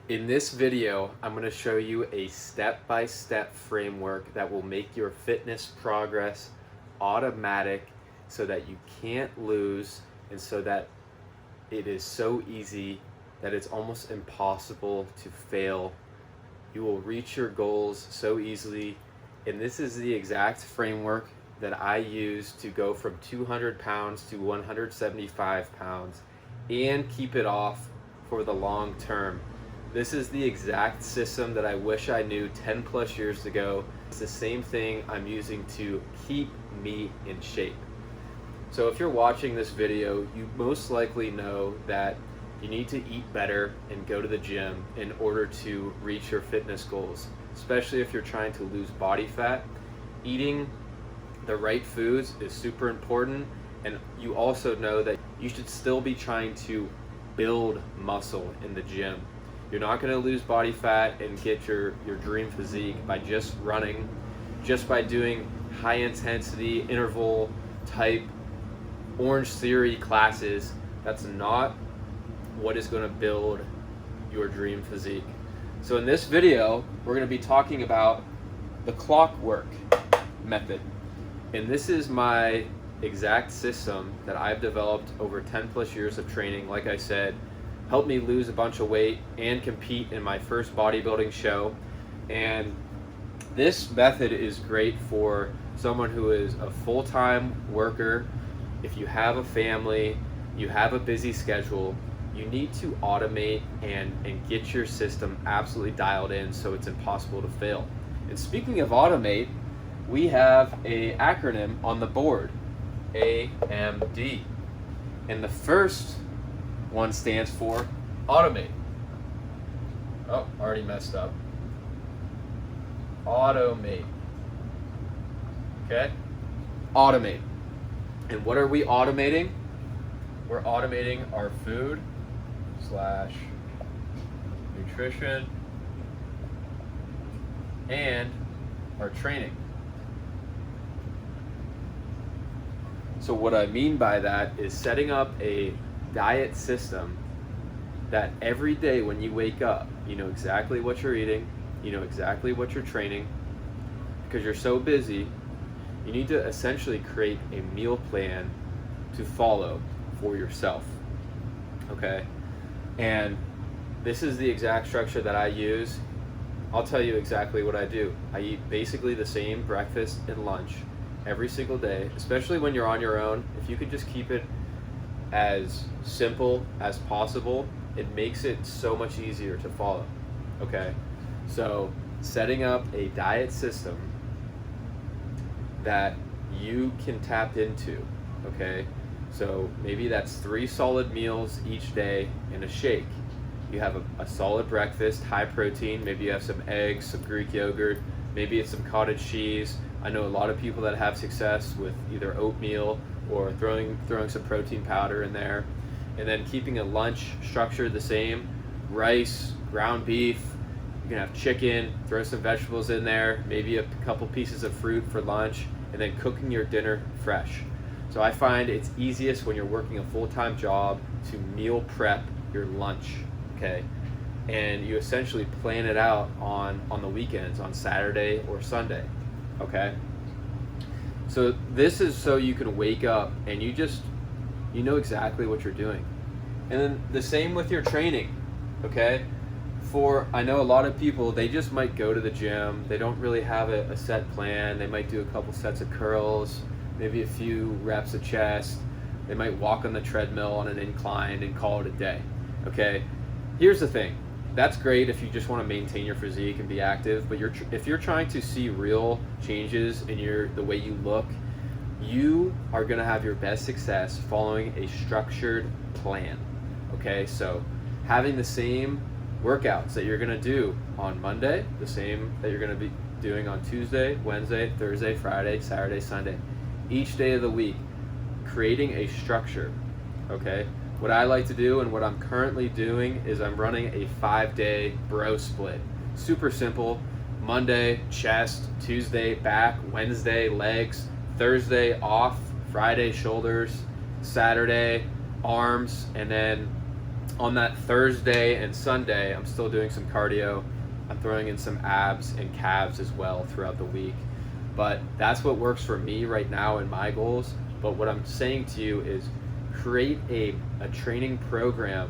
In this video, I'm going to show you a step-by-step framework that will make your fitness progress automatic so that you can't lose and so that it is so easy that it's almost impossible to fail. You will reach your goals so easily, and this is the exact framework that I use to go from 200 pounds to 175 pounds and keep it off for the long term. This is the exact system that I wish I knew 10 plus years ago. It's the same thing I'm using to keep me in shape. So if you're watching this video, you most likely know that you need to eat better and go to the gym in order to reach your fitness goals, especially if you're trying to lose body fat. Eating the right foods is super important, and you also know that you should still be trying to build muscle in the gym. You're not going to lose body fat and get your dream physique by just running, just by doing high intensity interval type Orange Theory classes. That's not what is going to build your dream physique. So in this video, we're going to be talking about the Clockwork method. And this is my exact system that I've developed over 10 plus years of training. Like I said, helped me lose a bunch of weight and compete in my first bodybuilding show. And this method is great for someone who is a full-time worker. If you have a family, you have a busy schedule, you need to automate and get your system absolutely dialed in so it's impossible to fail. And speaking of automate, we have a acronym on the board, AMD. And the first one stands for automate. Oh, already messed up. Automate. Okay? Automate. And what are we automating? We're automating our food / nutrition and our training. So what I mean by that is setting up a diet system that every day when you wake up, you know exactly what you're eating, you know exactly what you're training. Because you're so busy, you need to essentially create a meal plan to follow for yourself. Okay? And this is the exact structure that I use. I'll tell you exactly what I do. I eat basically the same breakfast and lunch every single day, especially when you're on your own. If you could just keep it as simple as possible, it makes it so much easier to follow. Okay? So setting up a diet system that you can tap into. Okay? So maybe that's 3 solid meals each day and a shake. You have a solid breakfast, high protein. Maybe you have some eggs, some Greek yogurt. Maybe it's some cottage cheese. I know a lot of people that have success with either oatmeal or throwing some protein powder in there. And then keeping a lunch structure the same. Rice, ground beef. You can have chicken, throw some vegetables in there, maybe a couple pieces of fruit for lunch, and then cooking your dinner fresh. So I find it's easiest when you're working a full-time job to meal prep your lunch, okay? And you essentially plan it out on the weekends, on Saturday or Sunday, okay? So this is so you can wake up and you know exactly what you're doing. And then the same with your training, okay? I know a lot of people, they just might go to the gym. They don't really have a set plan. They might do a couple sets of curls, maybe a few reps of chest. They might walk on the treadmill on an incline and call it a day, okay? Here's the thing. That's great if you just want to maintain your physique and be active, but if you're trying to see real changes in the way you look, you are going to have your best success following a structured plan, okay? So having the same workouts that you're going to do on Monday, the same that you're going to be doing on Tuesday, Wednesday, Thursday, Friday, Saturday, Sunday, each day of the week, creating a structure, okay? What I like to do and what I'm currently doing is I'm running a 5-day bro split. Super simple. Monday, chest, Tuesday, back, Wednesday, legs, Thursday, off, Friday, shoulders, Saturday, arms, and then On that Thursday and Sunday, I'm still doing some cardio. I'm throwing in some abs and calves as well throughout the week. But that's what works for me right now in my goals. But what I'm saying to you is create a training program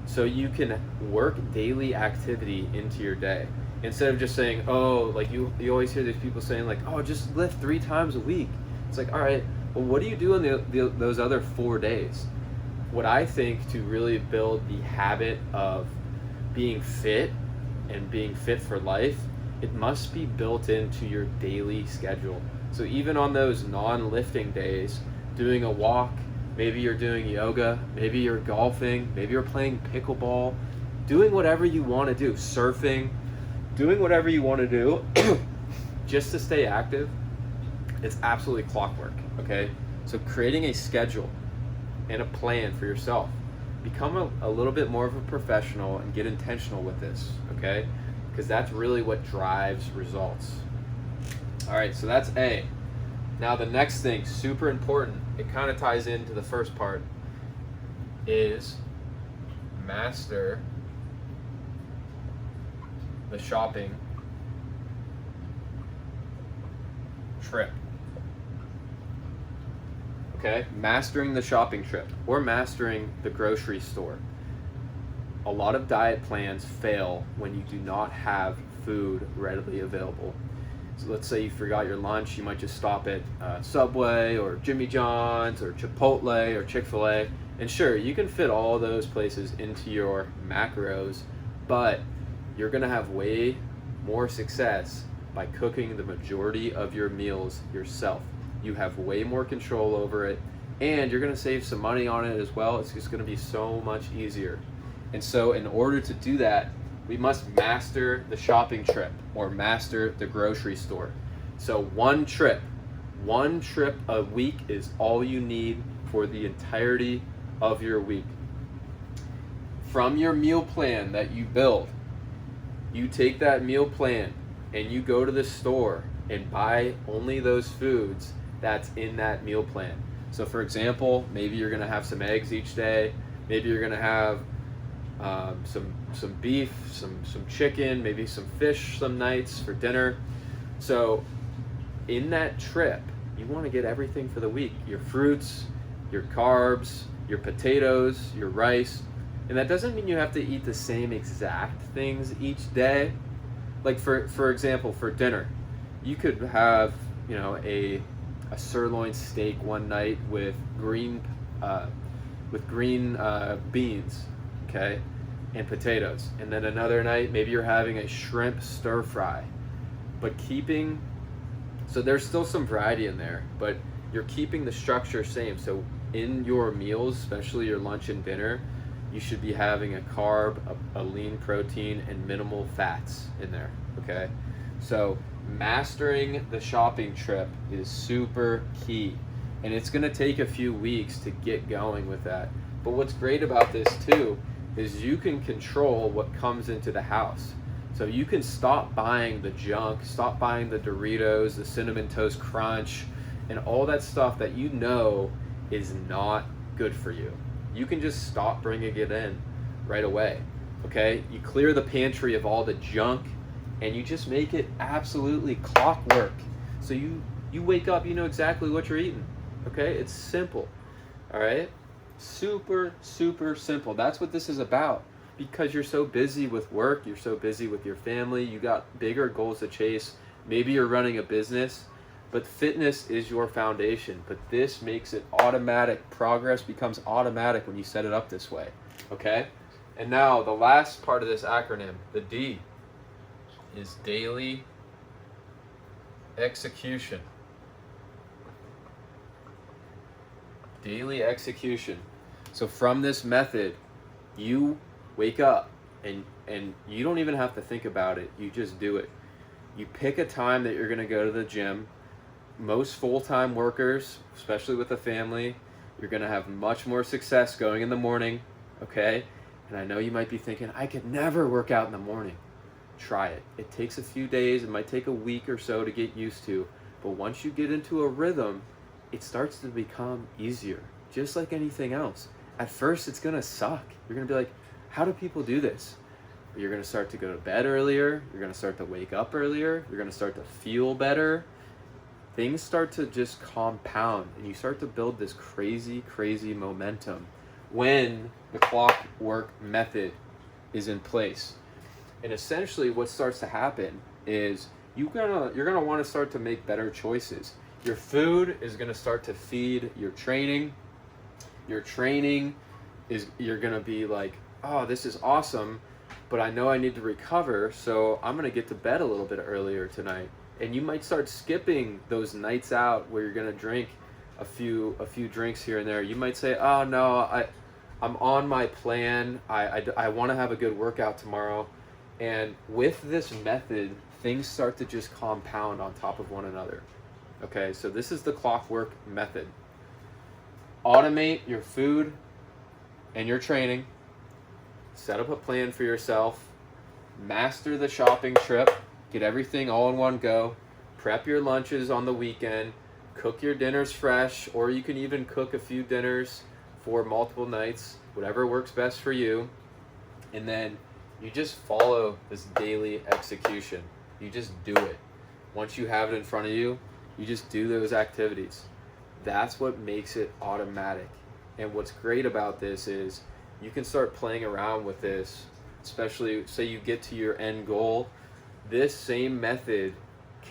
so you can work daily activity into your day. Instead of just saying, oh, like you always hear these people saying like, oh, just lift 3 times a week. It's like, all right, well, what do you do in those other 4 days? What I think to really build the habit of being fit and being fit for life, it must be built into your daily schedule. So even on those non-lifting days, doing a walk, maybe you're doing yoga, maybe you're golfing, maybe you're playing pickleball, doing whatever you want to do, surfing, doing whatever you want to do just to stay active, it's absolutely clockwork, okay? So creating a schedule and a plan for yourself. Become a little bit more of a professional and get intentional with this, okay? Because that's really what drives results. All right, so that's A. Now the next thing, super important, it kind of ties into the first part, is master the shopping trip. Okay, mastering the shopping trip or mastering the grocery store. A lot of diet plans fail when you do not have food readily available. So let's say you forgot your lunch, you might just stop at Subway or Jimmy John's or Chipotle or Chick-fil-A. And sure, you can fit all those places into your macros, but you're gonna have way more success by cooking the majority of your meals yourself. You have way more control over it, and you're gonna save some money on it as well. It's just gonna be so much easier. And so in order to do that, we must master the shopping trip or master the grocery store. So one trip a week is all you need for the entirety of your week. From your meal plan that you build, you take that meal plan and you go to the store and buy only those foods that's in that meal plan. So for example, maybe you're gonna have some eggs each day, maybe you're gonna have some beef, some chicken, maybe some fish some nights for dinner. So in that trip, you want to get everything for the week, your fruits, your carbs, your potatoes, your rice. And that doesn't mean you have to eat the same exact things each day. Like for example, for dinner, you could have, you know, a sirloin steak one night with green beans, okay, and potatoes. And then another night, maybe you're having a shrimp stir fry. But so there's still some variety in there, but you're keeping the structure same. So in your meals, especially your lunch and dinner, you should be having a carb, a lean protein, and minimal fats in there, okay? So mastering the shopping trip is super key, and it's gonna take a few weeks to get going with that. But what's great about this too is you can control what comes into the house. So you can stop buying the junk, stop buying the Doritos, the Cinnamon Toast Crunch, and all that stuff that you know is not good for you. You can just stop bringing it in right away, okay? You clear the pantry of all the junk, and you just make it absolutely clockwork. So you wake up, you know exactly what you're eating, okay? It's simple, all right? Super, super simple. That's what this is about. Because you're so busy with work, you're so busy with your family, you got bigger goals to chase. Maybe you're running a business, but fitness is your foundation. But this makes it automatic. Progress becomes automatic when you set it up this way, okay? And now the last part of this acronym, the D, is daily execution. Daily execution. So from this method, you wake up and you don't even have to think about it. You just do it. You pick a time that you're going to go to the gym. Most full-time workers, especially with a family, you're going to have much more success going in the morning, okay? And I know you might be thinking, I could never work out in the morning. Try it. It takes a few days. It might take a week or so to get used to. But once you get into a rhythm, it starts to become easier, just like anything else. At first, it's going to suck. You're going to be like, How do people do this? You're going to start to go to bed earlier. You're going to start to wake up earlier. You're going to start to feel better. Things start to just compound, and you start to build this crazy, crazy momentum when the clockwork method is in place. And essentially what starts to happen is you're gonna want to start to make better choices. Your food is going to start to feed your training. Your training is, you're going to be like, oh, this is awesome, but I know I need to recover, so I'm going to get to bed a little bit earlier tonight. And you might start skipping those nights out where you're going to drink a few drinks here and there. You might say, oh no, I'm on my plan. I want to have a good workout tomorrow. And with this method, things start to just compound on top of one another. Okay, so this is the clockwork method. Automate your food and your training. Set up a plan for yourself. Master the shopping trip. Get everything all in one go. Prep your lunches on the weekend. Cook your dinners fresh, or you can even cook a few dinners for multiple nights, whatever works best for you. And then you just follow this daily execution. You just do it. Once you have it in front of you, you just do those activities. That's what makes it automatic. And what's great about this is you can start playing around with this, especially say you get to your end goal. This same method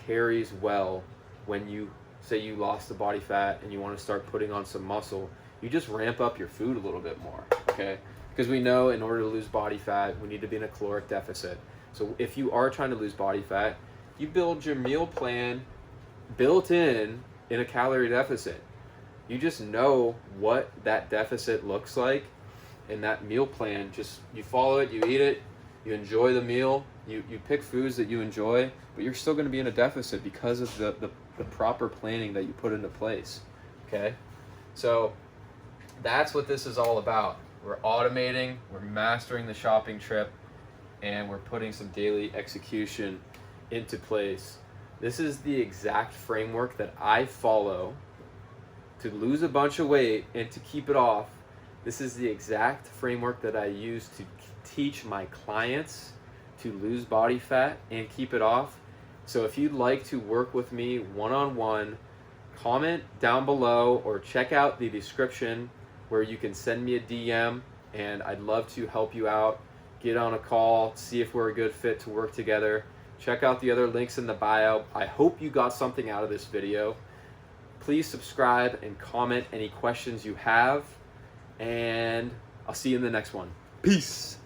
carries well when you say you lost the body fat and you want to start putting on some muscle. You just ramp up your food a little bit more, okay? Because we know in order to lose body fat, we need to be in a caloric deficit. So if you are trying to lose body fat, you build your meal plan built in a calorie deficit. You just know what that deficit looks like, and that meal plan, just you follow it, you eat it, you enjoy the meal, you pick foods that you enjoy, but you're still going to be in a deficit because of the proper planning that you put into place. Okay, so that's what this is all about. We're automating, we're mastering the shopping trip, and we're putting some daily execution into place. This is the exact framework that I follow to lose a bunch of weight and to keep it off. This is the exact framework that I use to teach my clients to lose body fat and keep it off. So if you'd like to work with me one-on-one, comment down below or check out the description where you can send me a DM, and I'd love to help you out. Get on a call, see if we're a good fit to work together. Check out the other links in the bio. I hope you got something out of this video. Please subscribe and comment any questions you have, and I'll see you in the next one. Peace.